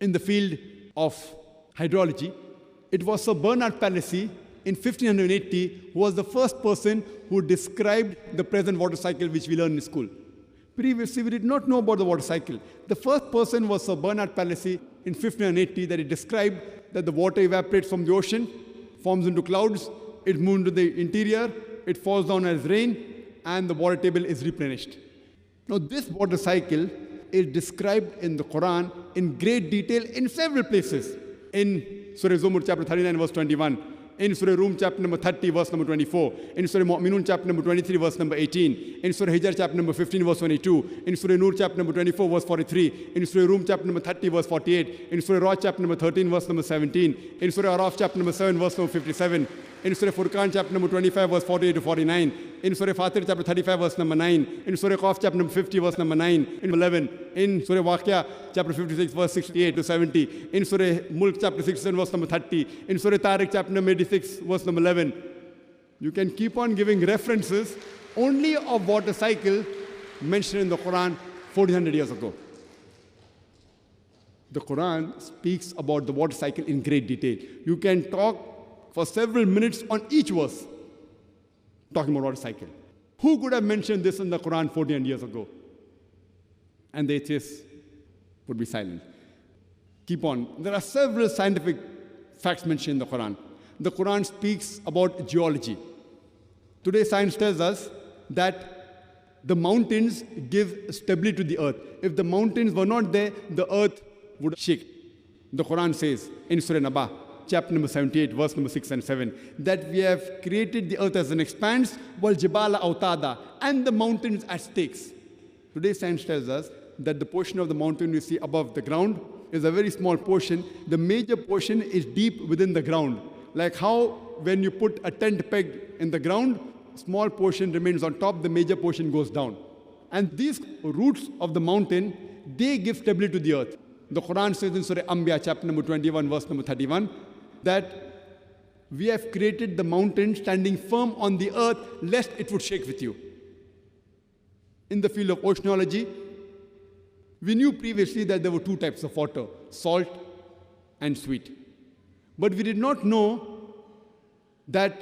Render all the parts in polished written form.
in the field of hydrology. It was Sir Bernard Palissy in 1580 who was the first person who described the present water cycle which we learn in school. Previously, we did not know about the water cycle. The first person was Sir Bernard Palissy in 1580 that he described that the water evaporates from the ocean, forms into clouds, it moves into the interior, it falls down as rain, and the water table is replenished. Now, this water cycle is described in the Qur'an in great detail in several places. In Surah Zumar chapter 39, verse 21. In Surah Room chapter number 30, verse number 24. In Surah Mu'minoon chapter number 23, verse number 18. In Surah Hijr chapter number 15, verse 22. In Surah Noor chapter number 24, verse 43. In Surah Room chapter number 30, verse 48. In Surah Ra'd chapter number 13, verse number 17. In Surah Araf chapter number 7, verse number 57. In Surah Furqan chapter number 25, verse 48 to 49. In Surah Fatir chapter 35, verse number 9. In Surah Qaf chapter number 50, verse number 9. In 11. In Surah Waqia chapter 56, verse 68 to 70. In Surah Mulk chapter 67, verse number 30. In Surah Tariq chapter number 86, verse number 11. You can keep on giving references only of water cycle mentioned in the Quran 1400 years ago. The Quran speaks about the water cycle in great detail. You can talk for several minutes on each verse, talking about water cycle. Who could have mentioned this in the Quran 1400 years ago? And the atheists would be silent. Keep on. There are several scientific facts mentioned in the Quran. The Quran speaks about geology. Today, science tells us that the mountains give stability to the earth. If the mountains were not there, the earth would shake. The Quran says in Surah Naba, chapter number 78, verse number 6 and 7, that we have created the earth as an expanse, wal jibala autada, and the mountains as stakes. Today, science tells us that the portion of the mountain you see above the ground is a very small portion. The major portion is deep within the ground. Like how when you put a tent peg in the ground, small portion remains on top, the major portion goes down. And these roots of the mountain, they give stability to the earth. The Quran says in Surah Anbiya, chapter number 21, verse number 31, that we have created the mountain standing firm on the earth, lest it would shake with you. In the field of oceanology, we knew previously that there were two types of water, salt and sweet. But we did not know that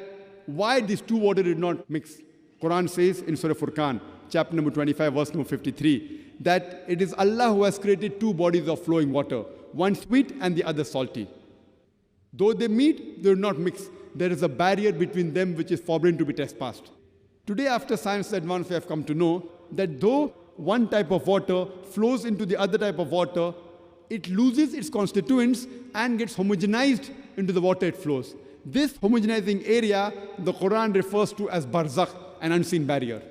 why these two waters did not mix. Quran says in Surah Furqan, chapter number 25, verse number 53, that it is Allah who has created two bodies of flowing water, one sweet and the other salty. Though they meet, they will not mix. There is a barrier between them which is forbidden to be trespassed. Today, after science advance, we have come to know that though one type of water flows into the other type of water, it loses its constituents and gets homogenized into the water it flows. This homogenizing area, the Quran refers to as barzakh, an unseen barrier,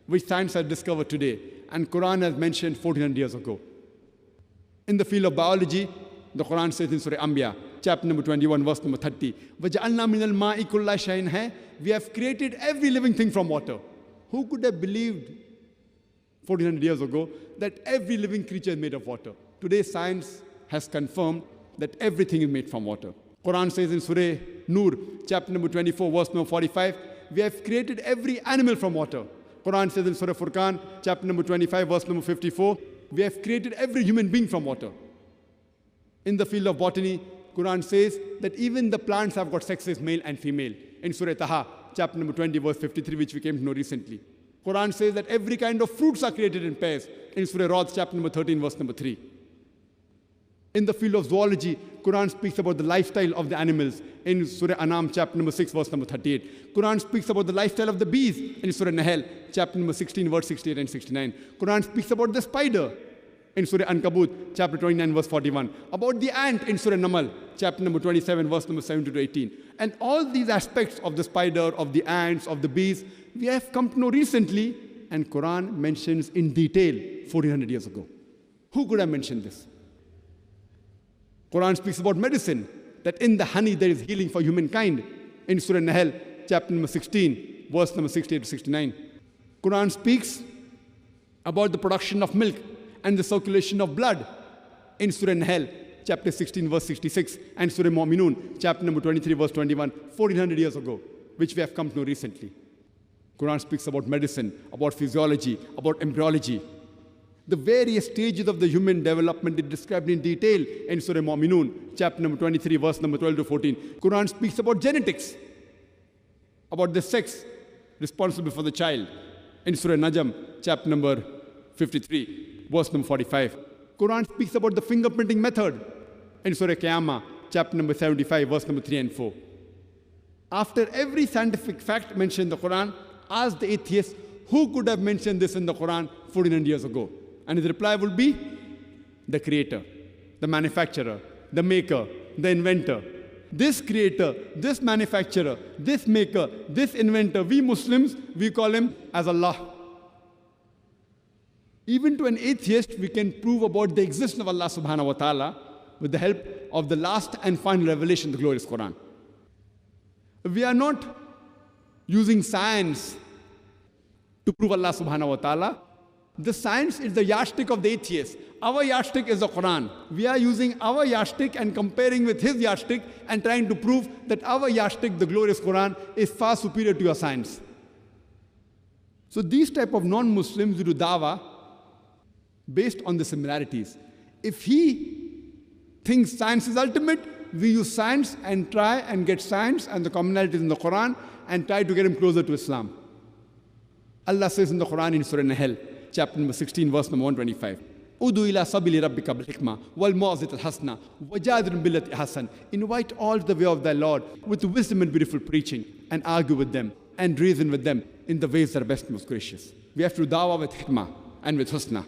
which science has discovered today, and Quran has mentioned 1400 years ago. In the field of biology, the Quran says in Surah Anbiya, chapter number 21, verse number 30, وَجَعَلْنَا مِنَ الْمَاءِ كُلَّ شَيْءٍ hai, we have created every living thing from water. Who could have believed 1400 years ago that every living creature is made of water? Today, science has confirmed that everything is made from water. Quran says in Surah Noor, chapter number 24, verse number 45, we have created every animal from water. Quran says in Surah Furqan, chapter number 25, verse number 54, we have created every human being from water. In the field of botany, Quran says that even the plants have got sexes, male and female. In Surah Taha, chapter number 20, verse 53, which we came to know recently. Quran says that every kind of fruits are created in pairs. In Surah Ra'd, chapter number 13, verse number 3. In the field of zoology, Quran speaks about the lifestyle of the animals. In Surah Anam, chapter number 6, verse number 38. Quran speaks about the lifestyle of the bees. In Surah Nahl, chapter number 16, verse 68 and 69. Quran speaks about the spider. In Surah Ankabut, chapter 29, verse 41. About the ant in Surah Namal, chapter number 27, verse number 17 to 18. And all these aspects of the spider, of the ants, of the bees, we have come to know recently, and Quran mentions in detail 1400 years ago. Who could have mentioned this? Quran speaks about medicine, that in the honey there is healing for humankind. In Surah Nahl, chapter number 16, verse number 68 to 69. Quran speaks about the production of milk and the circulation of blood. In Surah Nahl, chapter 16, verse 66, and Surah Mu'minoon, chapter number 23, verse 21, 1400 years ago, which we have come to know recently. Quran speaks about medicine, about physiology, about embryology. The various stages of the human development is described in detail in Surah Mu'minoon, chapter number 23, verse number 12 to 14. Qur'an speaks about genetics, about the sex responsible for the child. In Surah Najm, chapter number 53, verse number 45. Qur'an speaks about the fingerprinting method in Surah Qiyamah, chapter number 75, verse number 3 and 4. After every scientific fact mentioned in the Qur'an, ask the atheist, who could have mentioned this in the Qur'an 1400 years ago? And his reply would be, the creator, the manufacturer, the maker, the inventor. This creator, this manufacturer, this maker, this inventor, we Muslims, we call him as Allah. Even to an atheist, we can prove about the existence of Allah subhanahu wa ta'ala with the help of the last and final revelation, the glorious Qur'an. We are not using science to prove Allah subhanahu wa ta'ala. The science is the yardstick of the atheist. Our yardstick is the Qur'an. We are using our yardstick and comparing with his yardstick and trying to prove that our yardstick, the glorious Qur'an, is far superior to your science. So these type of non-Muslims do Dawah based on the similarities. If he thinks science is ultimate, we use science and try and get science and the commonalities in the Qur'an and try to get him closer to Islam. Allah says in the Qur'an in Surah Nahl, chapter number 16, verse number 125. Udu ila sabili rabbika bil hikmah wal mawzat al hasna wajadilhum billati ahsan. Invite all to the way of thy Lord with wisdom and beautiful preaching, and argue with them and reason with them in the ways that are best and most gracious. We have to do dawah with hikmah and with husna.